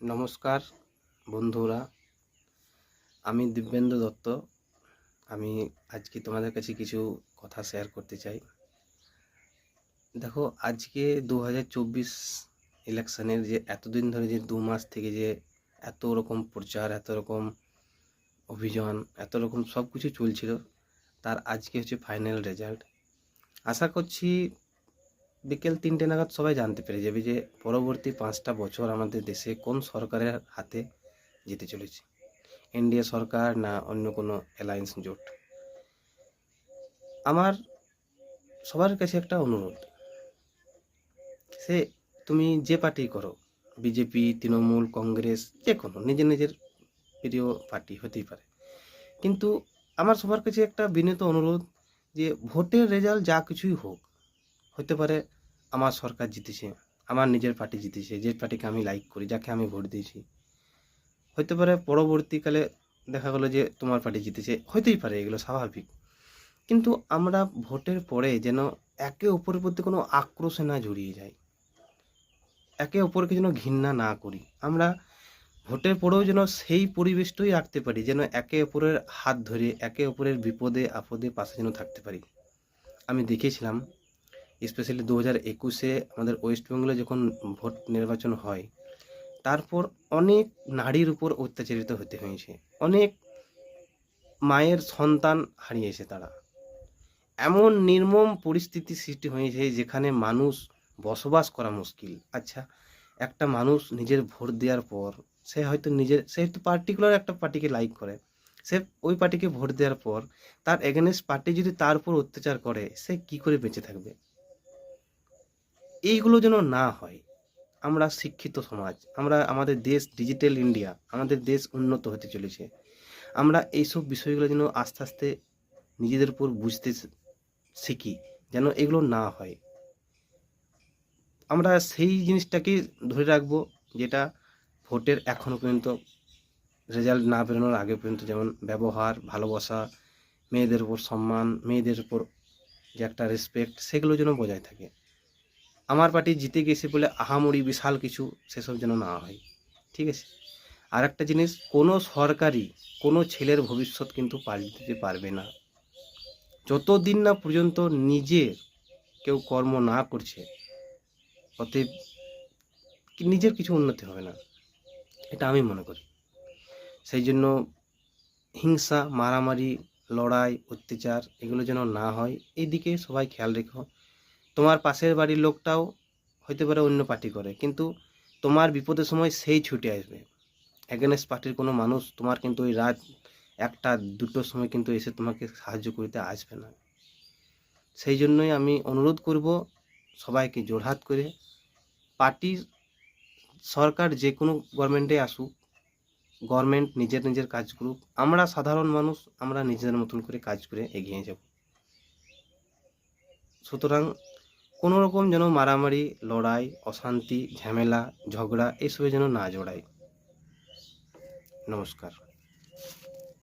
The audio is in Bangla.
নমস্কার বন্ধুরা, আমি দিব্যেন্দু দত্ত। আমি আজকে তোমাদের কাছে কিছু কথা শেয়ার করতে চাই। দেখো, আজকে 2024 ইলেকশনের যে এতদিন ধরে যে 2 মাস থেকে যে এত রকম প্রচার, এত রকম অভিযান, এত রকম সব কিছু চলছিল, তার আজকে হচ্ছে ফাইনাল রেজাল্ট। আশা করছি বিকেল 3টে নাগাদ সবাই জানতে পেরে যাবে যে পরবর্তী 5টা বছর আমাদের দেশে কোন সরকারের হাতে যেতে চলেছে, এনডিএ সরকার না অন্য কোনো অ্যালায়েন্স জোট। আমার সবার কাছে একটা অনুরোধ, সে তুমি যে পার্টি করো, বিজেপি, তৃণমূল, কংগ্রেস, যে কোনো নিজের নিজের প্রিয় পার্টি হতেই পারে, কিন্তু আমার সবার কাছে একটা বিনীত অনুরোধ যে ভোটের রেজাল্ট যা কিছুই হোক, হতে পারে আমার সরকার জিতেছে, আমার নিজের পার্টি জিতেছে, যে পার্টিকে আমি লাইক করি, যাকে আমি ভোট দিয়েছি, হতে পারে পরবর্তীকালে দেখা গেলো যে তোমার পার্টি জিতেছে, হতেই পারে, এগুলো স্বাভাবিক। কিন্তু আমরা ভোটের পরে যেন একে অপরের প্রতি কোনো আক্রোশে না জড়িয়ে যাই, একে অপরকে যেন ঘৃণা না করি। আমরা ভোটের পরেও যেন সেই পরিবেশটাই রাখতে পারি, যেন একে অপরের হাত ধরে একে অপরের বিপদে আপদে পাশে যেন থাকতে পারি। আমি দেখেছিলাম স্পেশালি 2021-এ আমাদের ওয়েস্ট বেঙ্গলে যখন ভোট নির্বাচন হয়, তারপর অনেক নারীর উপর অত্যাচারিত হতে হয়েছে, অনেক মায়ের সন্তান হারিয়েছে তারা। এমন নির্মম পরিস্থিতি সৃষ্টি হয়েছে যেখানে মানুষ বসবাস করা মুশকিল। আচ্ছা, একটা মানুষ নিজের ভোট দেওয়ার পর সে হয়তো পার্টিকুলার একটা পার্টিকে লাইক করে, সে ওই পার্টিকে ভোট দেওয়ার পর তার এগেনস্ট পার্টি যদি তার উপর অত্যাচার করে, সে কি করে বেঁচে থাকবে? এইগুলো যেন না হয়। আমরা শিক্ষিত সমাজ, আমাদের দেশ ডিজিটাল ইন্ডিয়া, আমাদের দেশ উন্নত হতে চলেছে। আমরা এইসব বিষয়গুলো যেন আস্তে আস্তে নিজেদের উপর বুঝতে শিখি, যেন এগুলো না হয়। আমরা সেই জিনিসটাকে ধরে রাখবো যেটা ভোটের এখনো পর্যন্ত রেজাল্ট না বেরোনোর আগে পর্যন্ত, যেমন ব্যবহার, ভালোবাসা, মেয়েদের উপর সম্মান, মেয়েদের উপর যে একটা রেসপেক্ট, সেগুলো যেন বজায় থাকে। আমার পার্টি জিতে গেছে বলে আহামরি বিশাল কিছু সেসব যেন না হয়, ঠিক আছে? আর একটা জিনিস, কোনো সরকারই কোনো ছেলের ভবিষ্যৎ কিন্তু পাল্টে দিতে পারবে না যতদিন না পর্যন্ত নিজে কেউ কর্ম না করছে। অতএব নিজের কিছু উন্নতি হবে না, এটা আমি মনে করি। সেই জন্য হিংসা, মারামারি, লড়াই, অত্যাচার এগুলো যেন না হয়, এইদিকে সবাই খেয়াল রেখো। তোমার পাশের বাড়ির লোকটাও হতে পারে অন্য পার্টি করে, কিন্তু তোমার বিপদের সময় সেই ছুটে আসবে। এগেনস্ট পার্টির কোনো মানুষ তোমার কিন্তু ওই রাত 1টা 2টোর সময় কিন্তু এসে তোমাকে সাহায্য করতে আসবে না। সেই জন্যই আমি অনুরোধ করব সবাইকে জোড়হাত করে, পার্টি সরকার যে কোনো গভর্নমেন্টে আসুক, গভর্নমেন্ট নিজের নিজের কাজ করুক, আমরা সাধারণ মানুষ আমরা নিজেদের মতন করে কাজ করে এগিয়ে যাব। সুতরাং কোনো রকম যেন মারামারি, লড়াই, অশান্তি, ঝামেলা, ঝগড়া এসবে যেন না জড়াই। নমস্কার।